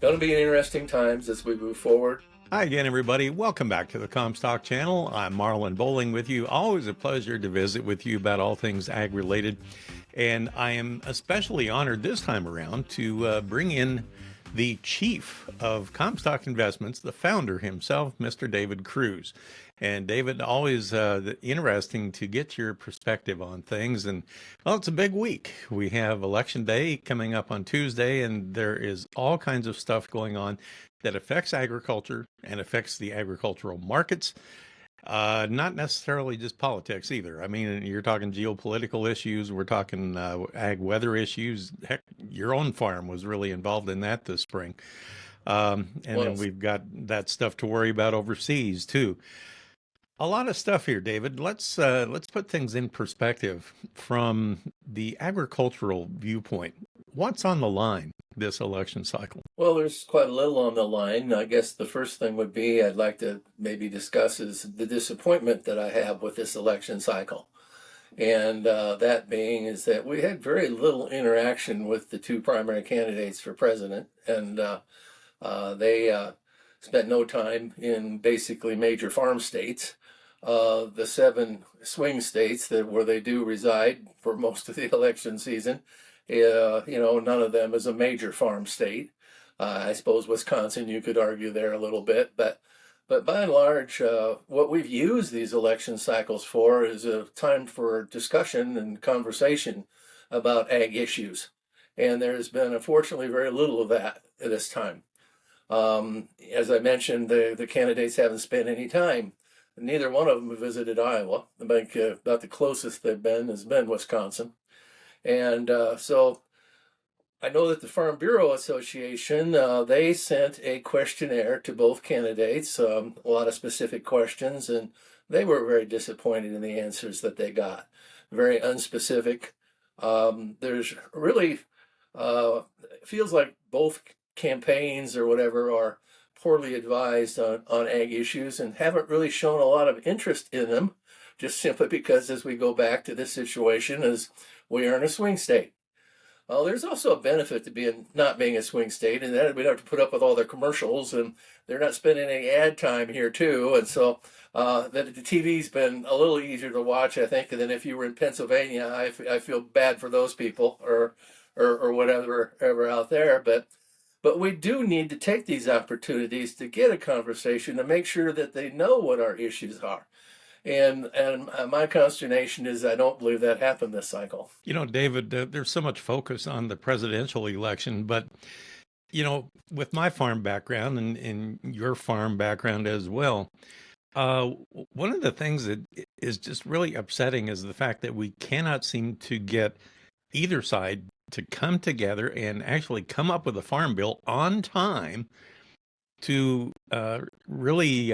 Going to be interesting times as we move forward. Hi again, everybody. Welcome back to the Comstock channel. I'm Marlin Bohling with you. Always a pleasure to visit with you about all things ag related. And I am especially honored this time around to bring in the chief of Comstock Investments, the founder himself, Mr. David Kruse. And David, always interesting to get your perspective on things. And well, it's a big week. We have Election Day coming up on Tuesday, and there is all kinds of stuff going on that affects agriculture and affects the agricultural markets. Not necessarily just politics either. I mean, you're talking geopolitical issues. We're talking ag weather issues. Heck, your own farm was really involved in that this spring. And then we've got that stuff to worry about overseas too. A lot of stuff here, David. Let's put things in perspective from the agricultural viewpoint. What's on the line this election cycle? Well, there's quite a little on the line. I guess the first thing would be I'd like to maybe discuss is the disappointment that I have with this election cycle. And that being is that we had very little interaction with the two primary candidates for president. And they spent no time in basically major farm states. The 7 swing states where they do reside for most of the election season, none of them is a major farm state. I suppose Wisconsin, you could argue there a little bit, but by and large, what we've used these election cycles for is a time for discussion and conversation about ag issues. And there's been, unfortunately, very little of that at this time. As I mentioned, the candidates haven't spent any time. Neither one of them have visited Iowa. I think about the closest they've been has been Wisconsin. And so I know that the Farm Bureau Association, they sent a questionnaire to both candidates, a lot of specific questions, and they were very disappointed in the answers that they got. Very unspecific. There's really, feels like both campaigns or whatever are poorly advised on ag issues and haven't really shown a lot of interest in them, just simply because as we go back to this situation as we are in a swing state. There's also a benefit to not being a swing state, and that we don't have to put up with all their commercials, and they're not spending any ad time here too, and so that the TV's been a little easier to watch, I think, than if you were in Pennsylvania. I feel bad for those people or whatever out there, but we do need to take these opportunities to get a conversation to make sure that they know what our issues are. And my consternation is I don't believe that happened this cycle. You know, David, there's so much focus on the presidential election, but, with my farm background and your farm background as well, one of the things that is just really upsetting is the fact that we cannot seem to get either side to come together and actually come up with a farm bill on time to really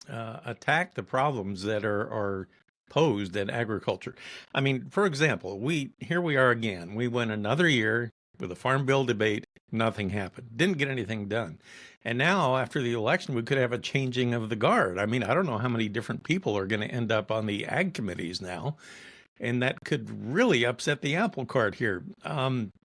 attack the problems that are posed in agriculture. I mean, for example, here we are again. We went another year with a farm bill debate. Nothing happened. Didn't get anything done. And now, after the election, we could have a changing of the guard. I mean, I don't know how many different people are going to end up on the ag committees now. And that could really upset the apple cart here.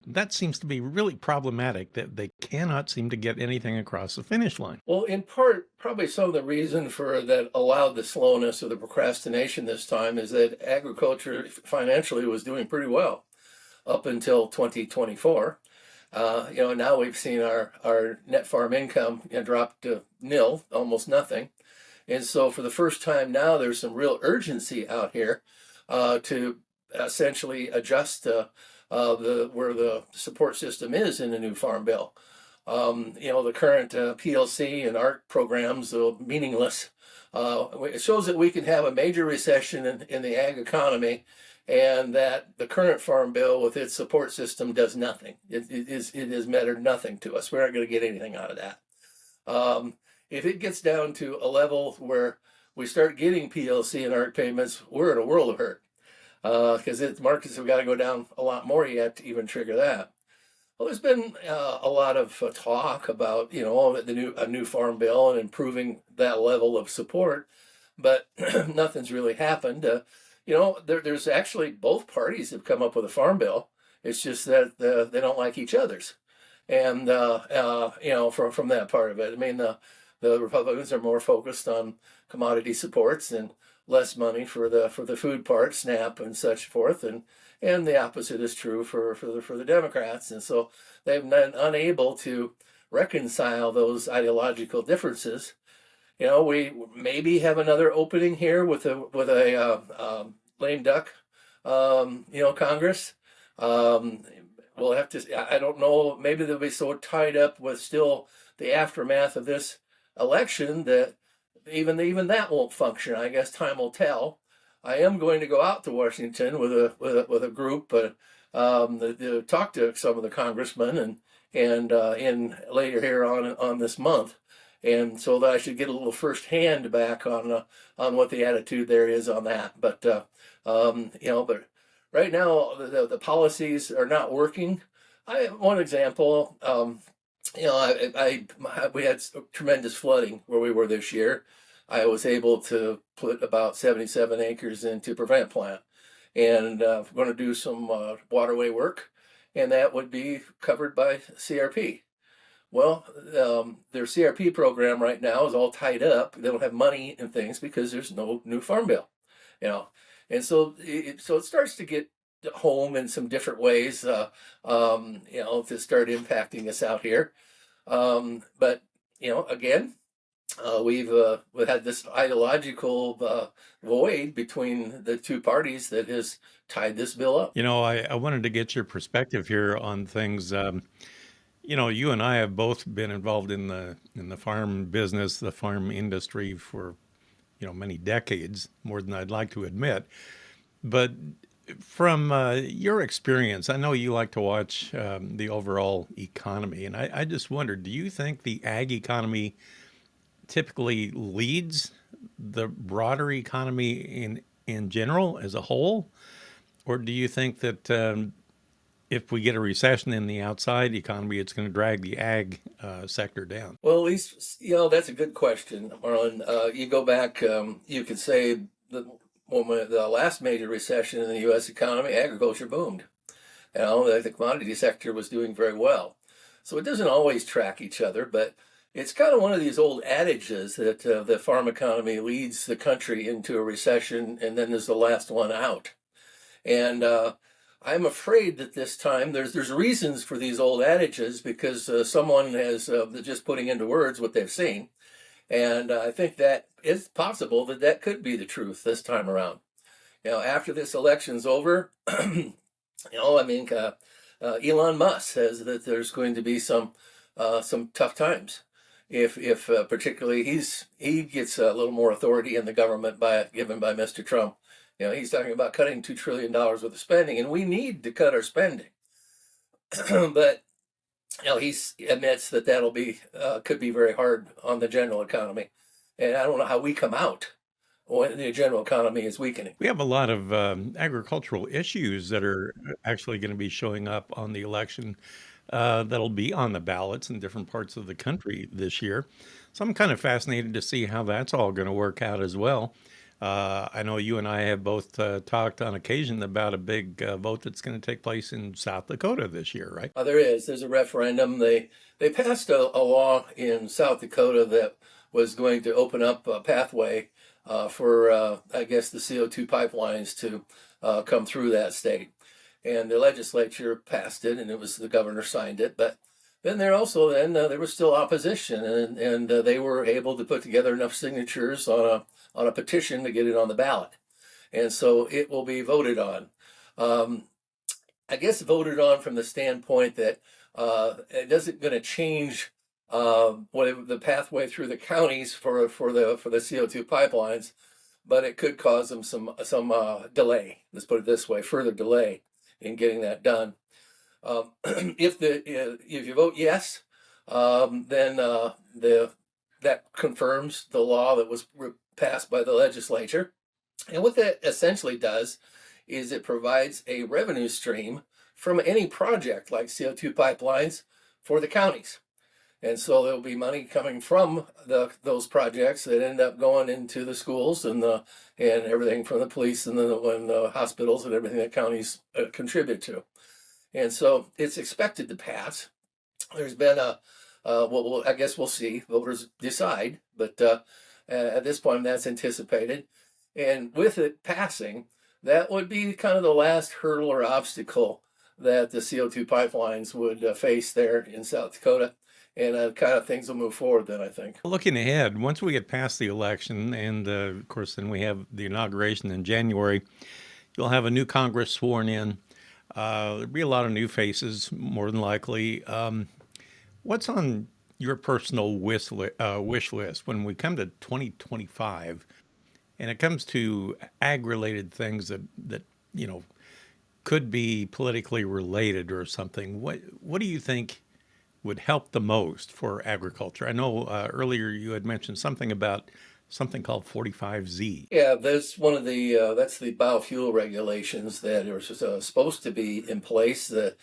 That seems to be really problematic that they cannot seem to get anything across the finish line. Well, in part, probably some of the reason for that allowed the slowness or the procrastination this time is that agriculture financially was doing pretty well up until 2024. Now we've seen our net farm income drop to nil, almost nothing. And so for the first time now, there's some real urgency out here to essentially adjust where the support system is in the new farm bill. The current PLC and ARC programs are meaningless. It shows that we can have a major recession in the ag economy, and that the current farm bill with its support system does nothing. It has mattered nothing to us. We're not going to get anything out of that. If it gets down to a level where we start getting PLC and ARC payments, we're in a world of hurt. Because markets have got to go down a lot more yet to even trigger that. Well, there's been a lot of talk about, a new farm bill and improving that level of support, but nothing's really happened. There's actually both parties have come up with a farm bill. It's just that they don't like each other's. and from that part of it. I mean, the Republicans are more focused on commodity supports and less money for the food part, SNAP and such forth, and the opposite is true for the Democrats, and so they've been unable to reconcile those ideological differences. We maybe have another opening here with a lame duck, Congress. Um, we'll have to. I don't know. Maybe they'll be so tied up with still the aftermath of this election that even that won't function. I guess time will tell. I am going to go out to Washington with a group, but to talk to some of the congressmen and in later here on this month, and so that I should get a little firsthand back on what the attitude there is on that. But right now the policies are not working. One example, we had tremendous flooding where we were this year. I was able to put about 77 acres into prevent plant, and we're going to do some waterway work, and that would be covered by CRP. Well, their CRP program right now is all tied up. They don't have money and things because there's no new farm bill, you know, and so it starts to get home in some different ways, to start impacting us out here. But again, we've had this ideological void between the two parties that has tied this bill up. I wanted to get your perspective here on things. You and I have both been involved in the farm business, the farm industry for many decades, more than I'd like to admit. But from your experience, I know you like to watch the overall economy, and I just wondered, do you think the ag economy typically leads the broader economy in general as a whole, or do you think that if we get a recession in the outside economy, it's going to drag the ag sector down? Well, at least that's a good question, Marlon. You go back, you could say that when the last major recession in the U.S. economy, agriculture boomed. The commodity sector was doing very well. So it doesn't always track each other, but it's kind of one of these old adages that the farm economy leads the country into a recession and then is the last one out. And I'm afraid that this time there's reasons for these old adages because someone has just putting into words what they've seen. And I think that it's possible that could be the truth this time around. After this election's over, Elon Musk says that there's going to be some tough times if particularly he gets a little more authority in the government given by Mr. Trump. He's talking about cutting $2 trillion worth of spending, and we need to cut our spending. But he admits that could be very hard on the general economy, and I don't know how we come out when the general economy is weakening. We have a lot of agricultural issues that are actually going to be showing up on the election that'll be on the ballots in different parts of the country this year. So I'm kind of fascinated to see how that's all going to work out as well. I know you and I have both talked on occasion about a big vote that's going to take place in South Dakota this year, right? There's a referendum. They passed a law in South Dakota that was going to open up a pathway for I guess the CO2 pipelines to come through that state, and the legislature passed it, and the governor signed it. But then there was still opposition, and they were able to put together enough signatures on a petition to get it on the ballot, and so it will be voted on. I guess voted on from the standpoint that it doesn't going to change the pathway through the counties for the CO2 pipelines, but it could cause them some delay. Let's put it this way: further delay in getting that done. If you vote yes, then that confirms the law that was passed by the legislature, and what that essentially does is it provides a revenue stream from any project like CO2 pipelines for the counties. And so there'll be money coming from those projects that end up going into the schools and everything from the police and the hospitals and everything that counties contribute to. And so it's expected to pass. there's been I guess we'll see. Voters decide, but at this point, that's anticipated. And with it passing, that would be kind of the last hurdle or obstacle that the CO2 pipelines would face there in South Dakota. And kind of things will move forward then, I think. Looking ahead, once we get past the election, and of course, then we have the inauguration in January, you'll have a new Congress sworn in. There'll be a lot of new faces, more than likely. What's on your personal wish list when we come to 2025 and it comes to ag-related things that you know could be politically related or something? What do you think would help the most for agriculture? I know earlier you had mentioned something about something called 45Z. Yeah, that's one of the that's the biofuel regulations that are supposed to be in place that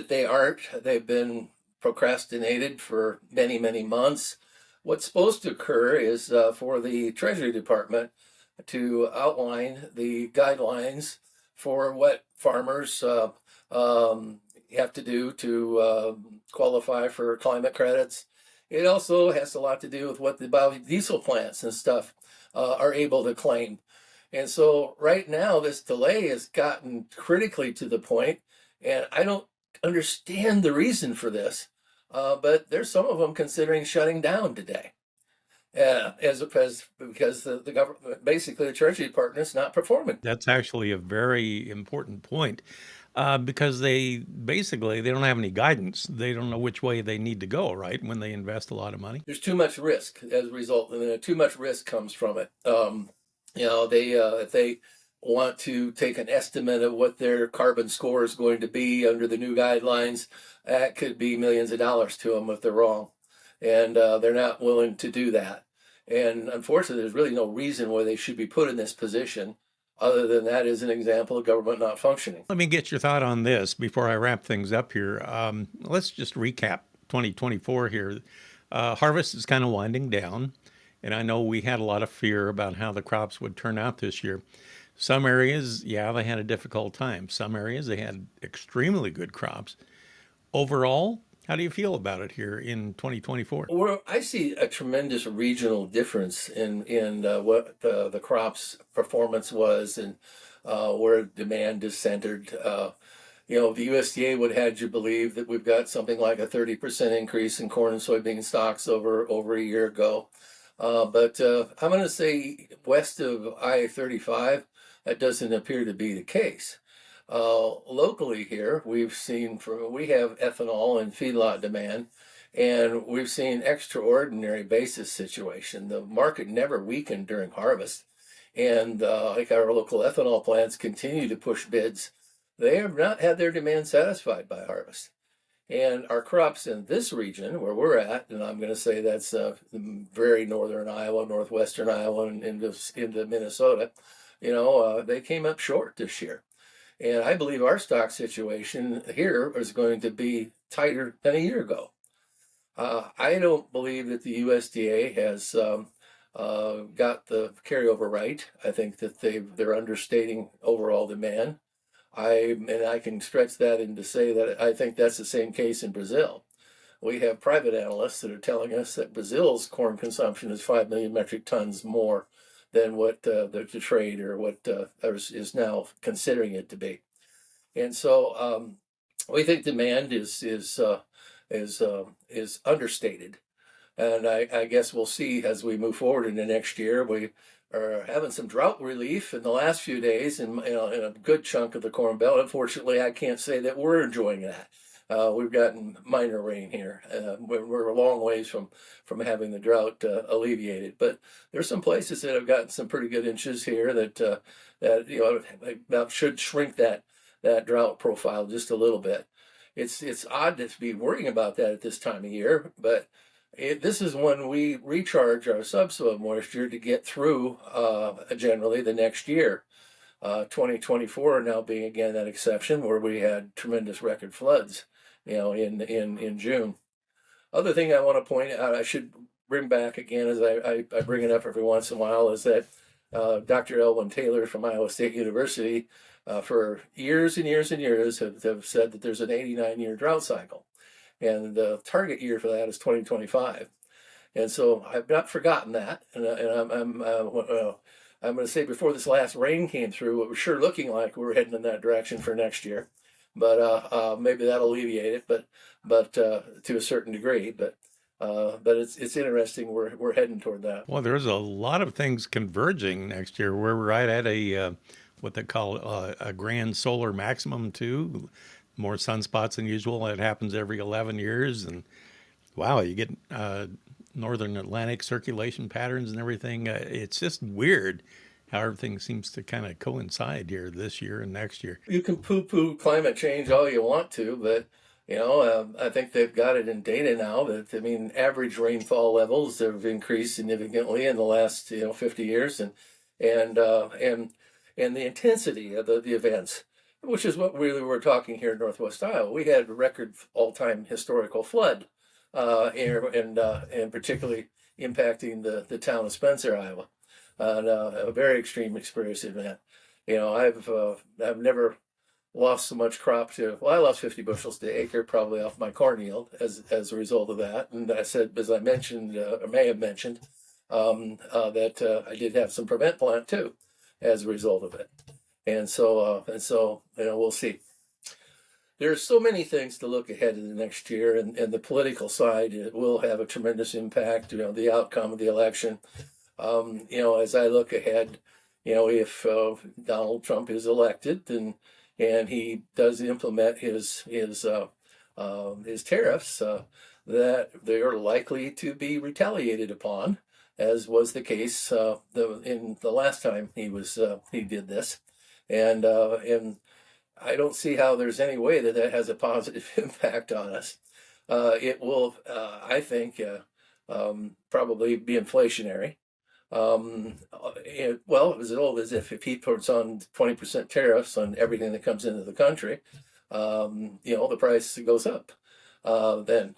they aren't. They've been procrastinated for many months. What's supposed to occur is for the Treasury Department to outline the guidelines for what farmers have to do to qualify for climate credits. It also has a lot to do with what the biodiesel plants and stuff are able to claim. And so right now, this delay has gotten critically to the point, and I don't understand the reason for this. But there's some of them considering shutting down today, as because the government, basically the Treasury Department, is not performing. That's actually a very important point because they don't have any guidance. They don't know which way they need to go, right? When they invest a lot of money. There's too much risk as a result, and too much risk comes from it. They if they want to take an estimate of what their carbon score is going to be under the new guidelines, that could be millions of dollars to them if they're wrong, and they're not willing to do that. And unfortunately, there's really no reason why they should be put in this position, other than that is an example of government not functioning. Let me get your thought on this before I wrap things up here. Let's just recap 2024 here. Harvest is kind of winding down, and I know we had a lot of fear about how the crops would turn out this year. Some areas, yeah, they had a difficult time. Some areas, they had extremely good crops. Overall, how do you feel about it here in 2024? Well, I see a tremendous regional difference in what the crops performance was and where demand is centered. The USDA would have you believe that we've got something like a 30% increase in corn and soybean stocks over a year ago. But I'm going to say west of I-35, that doesn't appear to be the case. Locally here, we have ethanol and feedlot demand, and we've seen extraordinary basis situation. The market never weakened during harvest, and like our local ethanol plants continue to push bids. They have not had their demand satisfied by harvest. And our crops in this region where we're at, and I'm going to say that's very northern Iowa, northwestern Iowa, and into Minnesota, they came up short this year. And I believe our stock situation here is going to be tighter than a year ago. I don't believe that the USDA has got the carryover right. I think that they're understating overall demand. I can stretch that into say that I think that's the same case in Brazil. We have private analysts that are telling us that Brazil's corn consumption is 5 million metric tons more than what the trade or what is now considering it to be. And so we think demand is understated. And I guess we'll see as we move forward into next year. We are having some drought relief in the last few days in a good chunk of the Corn Belt. Unfortunately, I can't say that we're enjoying that. We've gotten minor rain here. We're a long ways from having the drought alleviated, but there's some places that have gotten some pretty good inches here that should shrink that drought profile just a little bit. It's odd to be worrying about that at this time of year, but this is when we recharge our subsoil moisture to get through generally the next year. 2024 now being again that exception where we had tremendous record floods, in June. Other thing I want to point out, I should bring back again as I bring it up every once in a while, is that Dr. Elwin Taylor from Iowa State University for years and years and years have said that there's an 89-year drought cycle. and the target year for that is 2025. And so I've not forgotten that, and I'm going to say before this last rain came through, it was sure looking like we were heading in that direction for next year, but maybe that'll alleviate it, but to a certain degree, but it's interesting. We're heading toward that. Well, there's a lot of things converging next year. We're right at a what they call a grand solar maximum too. More sunspots than usual. It happens every 11 years, and wow, you get northern Atlantic circulation patterns and everything. It's just weird how everything seems to kind of coincide here this year and next year. You can poo-poo climate change all you want to, but I think they've got it in data now that, I mean, average rainfall levels have increased significantly in the last 50 years, and the intensity of the events, which is what we were talking here in Northwest Iowa. We had a record all-time historical flood here, and particularly impacting the town of Spencer, Iowa, and a very extreme experience event. I've never lost so much crop I lost 50 bushels to acre probably off my corn yield as a result of that. And I said, as I mentioned, or may have mentioned, that I did have some prevent plant too as a result of it. And so we'll see. There's so many things to look ahead to the next year, and the political side, it will have a tremendous impact, the outcome of the election. As I look ahead, if Donald Trump is elected and he does implement his tariffs, that they are likely to be retaliated upon, as was the case in the last time he did this, and I don't see how there's any way that has a positive impact on us. It will, I think, probably be inflationary. As old as if he puts on 20% tariffs on everything that comes into the country, the price goes up. Then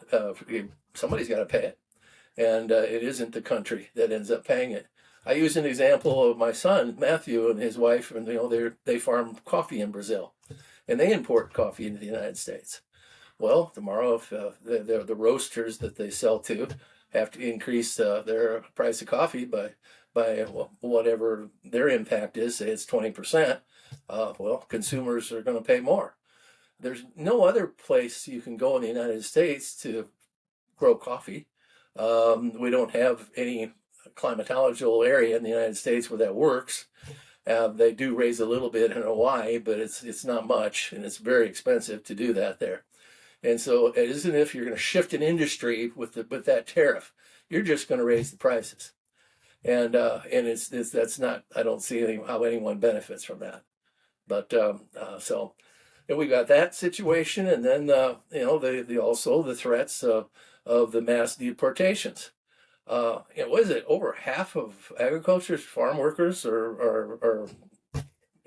somebody's got to pay it, and it isn't the country that ends up paying it. I use an example of my son Matthew and his wife, and they farm coffee in Brazil, and they import coffee into the United States. Well, tomorrow, if the roasters that they sell to have to increase their price of coffee by whatever their impact is, say it's 20%, consumers are going to pay more. There's no other place you can go in the United States to grow coffee. We don't have any climatological area in the United States where that works. They do raise a little bit in Hawaii, but it's not much, and it's very expensive to do that there. And so it isn't if you're going to shift an industry with that tariff, you're just going to raise the prices, and that's not. I don't see how anyone benefits from that. But and we got that situation, and then also the threats of the mass deportations. What is it? Over half of agriculture's farm workers are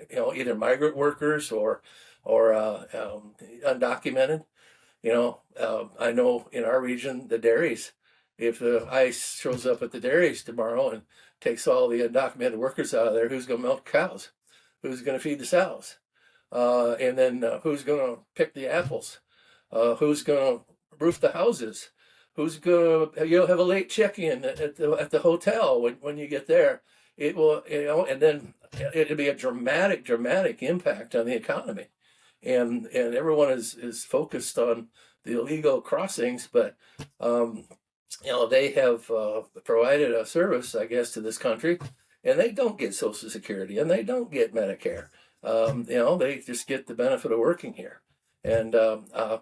either migrant workers or undocumented. I know in our region, the dairies, if the ICE shows up at the dairies tomorrow and takes all the undocumented workers out of there, who's going to milk cows? Who's going to feed the sows? And then who's going to pick the apples? Who's going to roof the houses? Who's going to have a late check-in at the hotel when you get there? It will, and then it'll be a dramatic impact on the economy. And everyone is focused on the illegal crossings, but they have provided a service, I guess, to this country, and they don't get Social Security and they don't get Medicare. They just get the benefit of working here, and I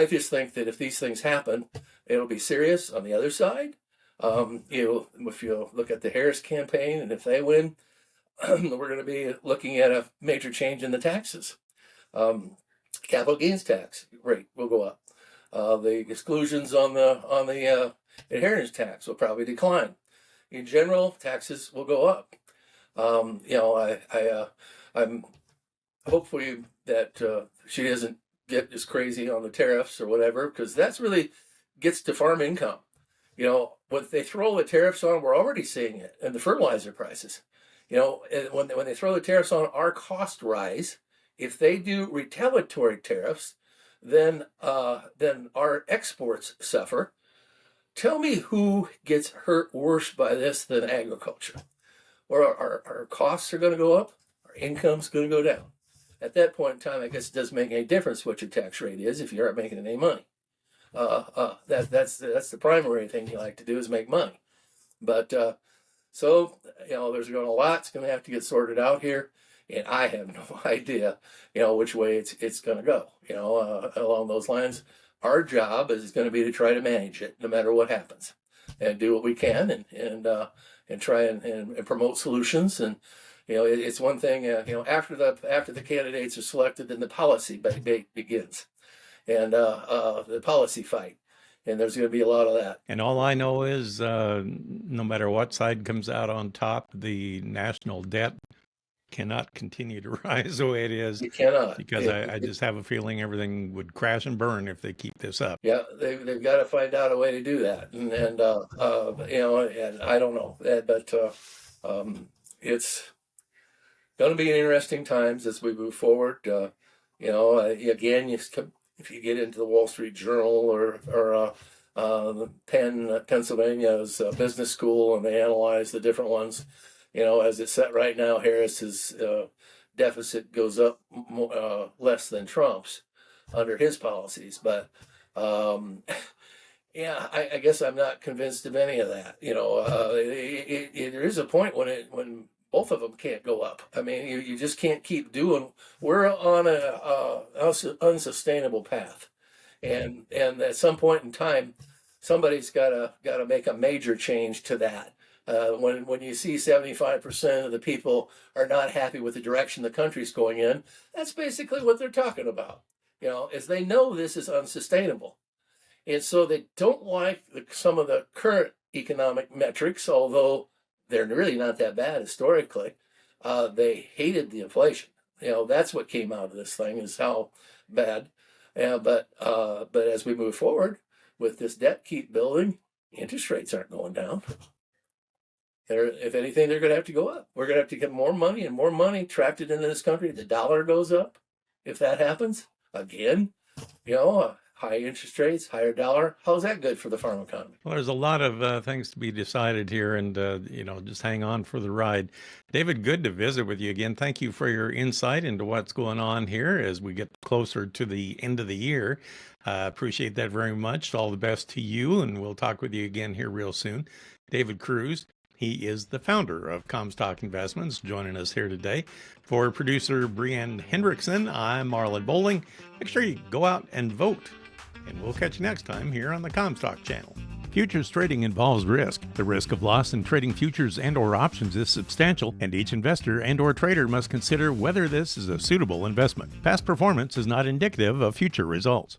just think that if these things happen, it'll be serious on the other side. If you look at the Harris campaign, and if they win, we're going to be looking at a major change in the taxes. Capital gains tax rate will go up. The exclusions on the inheritance tax will probably decline. In general, taxes will go up. I'm hopefully that she doesn't get as crazy on the tariffs or whatever, because that's really gets to farm income. When they throw the tariffs on, we're already seeing it in the fertilizer prices. When they throw the tariffs on, our cost rise. If they do retaliatory tariffs, then our exports suffer. Tell me who gets hurt worse by this than agriculture? Or our costs are going to go up, our income's going to go down. At that point in time, I guess it doesn't make any difference what your tax rate is if you aren't making any money. That's the primary thing you like to do is make money. But so there's going a lot's going to have to get sorted out here, and I have no idea which way it's going to go. Along those lines, our job is going to be to try to manage it no matter what happens, and do what we can, and try and promote solutions. And it's one thing. After the candidates are selected, then the policy debate begins, and the policy fight. And there's going to be a lot of that. And all I know is no matter what side comes out on top, the national debt cannot continue to rise the way it is. You cannot. Because I just have a feeling everything would crash and burn if they keep this up. Yeah, they've got to find out a way to do that. And and I don't know. But it's going to be an interesting times as we move forward. Again, if you get into the Wall Street Journal or Pennsylvania's business school, and they analyze the different ones, as it's set right now, Harris's deficit goes up less than Trump's under his policies. But I guess I'm not convinced of any of that. There is a point when both of them can't go up. I mean, you just can't keep doing. We're on a unsustainable path, and at some point in time, somebody's got to make a major change to that. When you see 75% of the people are not happy with the direction the country's going in, that's basically what they're talking about. Is they know this is unsustainable, and so they don't like some of the current economic metrics, although they're really not that bad historically. They hated the inflation. That's what came out of this thing, is how bad. But as we move forward with this debt keep building, interest rates aren't going down. If anything, they're going to have to go up. We're going to have to get more money and more money trapped into this country. The dollar goes up. If that happens again, high interest rates, higher dollar. How's that good for the farm economy? Well, there's a lot of things to be decided here, and just hang on for the ride. David, good to visit with you again. Thank you for your insight into what's going on here as we get closer to the end of the year. Appreciate that very much. All the best to you, and we'll talk with you again here real soon. David Kruse. He is the founder of Comstock Investments, joining us here today. For producer Brianne Hendrickson, I'm Marlin Bohling. Make sure you go out and vote. And we'll catch you next time here on the Comstock Channel. Futures trading involves risk. The risk of loss in trading futures and/or options is substantial, and each investor and/or trader must consider whether this is a suitable investment. Past performance is not indicative of future results.